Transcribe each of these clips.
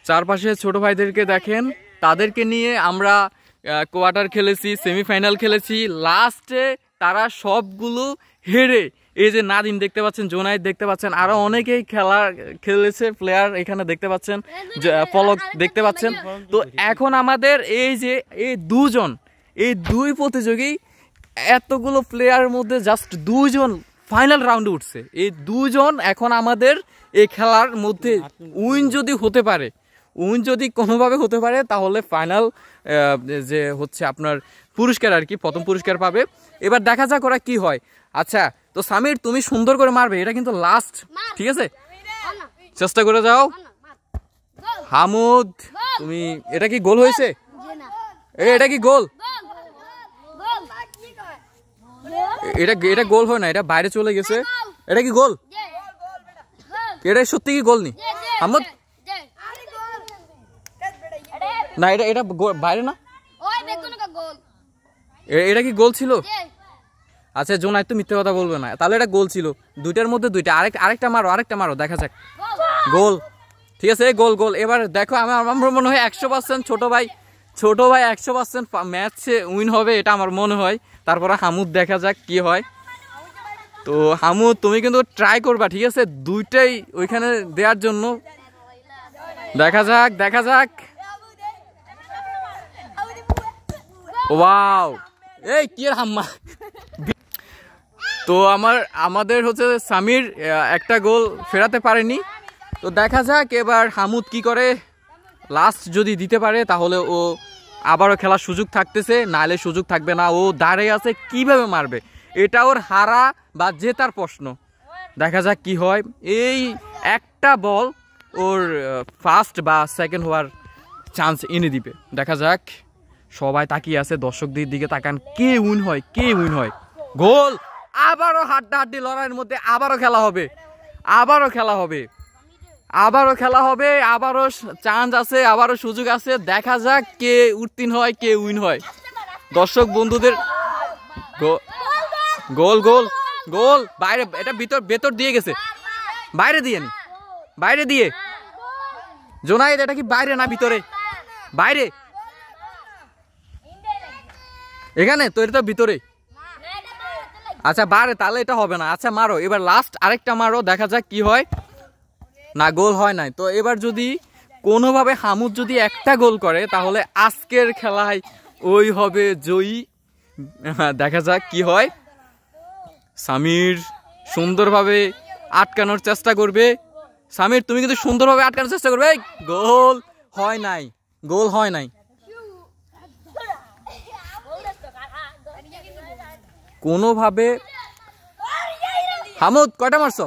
চারপাশে ছোট ভাইদেরকে দেখেন, তাদেরকে নিয়ে আমরা কোয়ার্টার খেলেছি, সেমিফাইনাল খেলেছি, লাস্টে তারা সবগুলো হেরে, এই যে নাদিম দেখতে পাচ্ছেন, জোনায়েদ দেখতে পাচ্ছেন, আরো অনেকেই খেলেছে প্লেয়ার এখানে দেখতে পাচ্ছেন, পলক দেখতে পাচ্ছেন। তো এখন আমাদের এই যে এই দুই প্রতিযোগী, এতগুলো প্লেয়ারের মধ্যে জাস্ট দুজন ফাইনাল রাউন্ডে উঠছে। এই দুজন এখন আমাদের এই খেলার মধ্যে উইন যদি কোনোভাবে হতে পারে তাহলে ফাইনাল যে হচ্ছে আপনার পুরস্কার আর কি, প্রথম পুরস্কার পাবে। এবার দেখা যাক ওরা কি হয়। আচ্ছা, তো সামির তুমি সুন্দর করে মারবে, এটা কিন্তু লাস্ট, ঠিক আছে? চেষ্টা করে যাও। হামুদ, তুমি, এটা কি গোল হয়েছে? এটা কি গোল? এটা গোল হয় না, এটা বাইরে চলে গেছে। এটা কি গোল? এটা সত্যি কি গোল নি হামুদ? না, এটা বাইরে না, এটা কি গোল ছিল? আচ্ছা জোনায়েদ তো মিথ্যে কথা বলবে না, তাহলে এটা গোল ছিল। দুইটার মধ্যে দুইটা, আরেকটা মারো, দেখা যাক। গোল, ঠিক আছে, গোল। এবার দেখো, আমার মনে হয় 100% ছোট ভাই 100% ম্যাচে উইন হবে, এটা আমার মনে হয়। তারপরে হামুদ, দেখা যাক কি হয়। তো হামুদ তুমি কিন্তু ট্রাই করবা, ঠিক আছে, দুইটাই ওইখানে দেওয়ার জন্য। দেখা যাক। ওয়াও, এই কি এর হাম্মা। তো আমাদের হচ্ছে সামির একটা গোল ফেরাতে পারেনি। তো দেখা যাক এবার হামুদ কি করে। লাস্ট যদি দিতে পারে তাহলে ও আবারও খেলার সুযোগ থাকতেছে, নাহলে সুযোগ থাকবে না। ও দাঁড়িয়ে আছে, কিভাবে মারবে, এটা ওর হারা বা জেতার প্রশ্ন। দেখা যাক কি হয়। এই একটা বল ওর ফার্স্ট বা সেকেন্ড হওয়ার চান্স এনে দিবে। দেখা যাক, সবাই তাকিয়ে আছে, দর্শকদের দিকে তাকান, কে উইন হয়। গোল, আবারও হাড্ডাহাড্ডি লড়াইয়ের মধ্যে আবারও খেলা হবে, আবারও চান্স আছে, আবারও সুযোগ আছে। দেখা যাক কে উত্তীর্ণ হয়, কে উইন হয়। দর্শক বন্ধুদের গোল বাইরে, এটা ভেতর দিয়ে গেছে, বাইরে দিয়ে জোনায়েদ, এটা কি বাইরে না ভিতরে? বাইরে, এখানে তো, এটা তো ভিতরে। আচ্ছা বারে, তাহলে এটা হবে না। আচ্ছা মারো এবার, লাস্ট আরেকটা মারো, দেখা যাক কি হয়। না, গোল হয় নাই। তো এবার যদি কোনোভাবে হামুদ যদি একটা গোল করে তাহলে আজকের খেলায় ওই হবে জয়ী। দেখা যাক কি হয়। সামির সুন্দরভাবে আটকানোর চেষ্টা করবে। সামির তুমি কিন্তু সুন্দরভাবে আটকানোর চেষ্টা করবে। গোল হয় নাই। কোনোভাবে হামুদ কয়টা মারছো?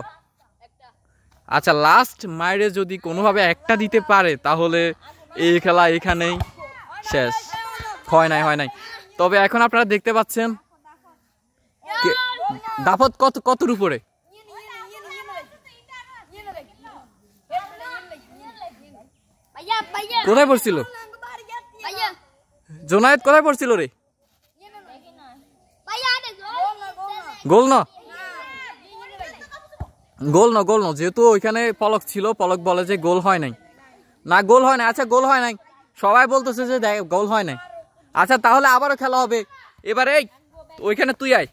আচ্ছা, লাস্ট মাইরে যদি কোনোভাবে একটা দিতে পারে তাহলে এই খেলা এখানেই শেষ। হয় নাই। তবে এখন আপনারা দেখতে পাচ্ছেন দাপট কতর উপরে। কোথায় পড়ছিল জোনায়েদ? কোথায় পড়ছিল রে? গোল না, যেহেতু ওইখানে পলক ছিল, পলক বলে যে গোল হয় নাই। না, গোল হয় নাই। আচ্ছা, গোল হয় নাই, সবাই বলতেছে যে গোল হয় নাই। আচ্ছা, তাহলে আবারও খেলা হবে। এবারে ওইখানে তুই আয়।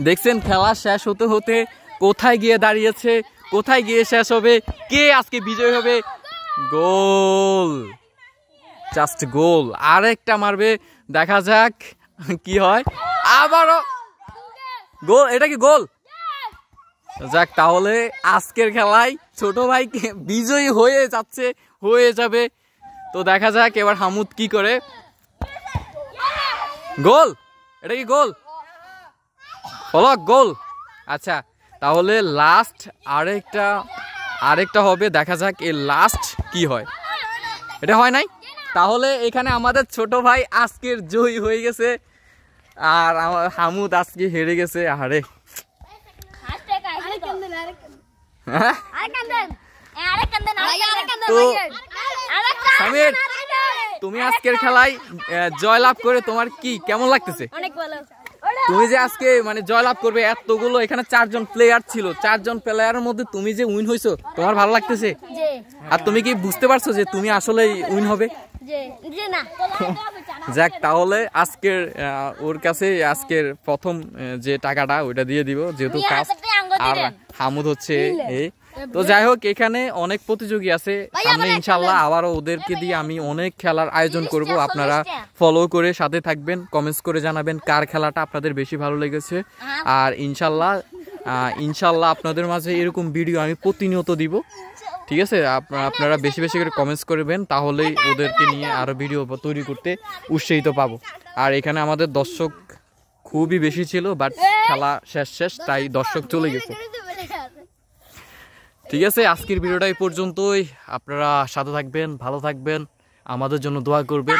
দেখছেন খেলা শেষ হতে হতে কোথায় গিয়ে দাঁড়িয়েছে, কোথায় গিয়ে শেষ হবে, কে আজকে বিজয় হবে। গোল, জাস্ট গোল। আরেকটা মারবে, দেখা যাক কি হয়। আবারও গোল, এটা কি গোল? যাক, তাহলে আজকের খেলায় ছোট ভাই বিজয়ী হয়ে যাবে। তো দেখা যাক এবার হামুদ কি করে। গোল, এটা কি গোল? পলক গোল। আচ্ছা, তাহলে লাস্ট আরেকটা হবে। দেখা যাক এই লাস্ট কি হয়। এটা হয় নাই, তাহলে এখানে আমাদের ছোট ভাই আজকের জয়ী হয়ে গেছে, আর আমার হামুদ আজকে হেরে গেছে। আরে সামির, তুমি আজকের খেলায় জয়লাভ করে তোমার কেমন লাগতেছে? তুমি যে আজকে মানে জয়লাভ করবে, এতগুলো এখানে 4 জন প্লেয়ার ছিল, 4 জন প্লেয়ারের মধ্যে তুমি যে উইন হইছো, তোমার ভালো লাগতেছে? আর তুমি কি বুঝতে পারছো যে তুমি আসলে উইন হবে? যাক, তাহলে আজকের ওর কাছে আজকের প্রথম যে টাকাটা ওইটা দিয়ে দিব, যেহেতু কাজ। আর হামুদ হচ্ছে এই। তো যাই হোক, এখানে অনেক প্রতিযোগী আছে, সামনে ইনশাল্লাহ আবারও ওদেরকে দিয়ে আমি অনেক খেলার আয়োজন করব। আপনারা ফলো করে সাথে থাকবেন, কমেন্টস করে জানাবেন কার খেলাটা আপনাদের বেশি ভালো লেগেছে। আর ইনশাল্লাহ আপনাদের মাঝে এরকম ভিডিও আমি প্রতিনিয়ত দিব, ঠিক আছে? আপনারা বেশি বেশি করে কমেন্টস করবেন, তাহলেই ওদেরকে নিয়ে আরো ভিডিও তৈরি করতে উৎসাহিত পাবো। আর এখানে আমাদের দর্শক খুবই বেশি ছিল, বাট খেলা শেষ, তাই দর্শক চলে গেছে। ঠিক আছে, আজকের ভিডিওটা এই পর্যন্তই। আপনারা সাথে থাকবেন, ভালো থাকবেন, আমাদের জন্য দোয়া করবেন।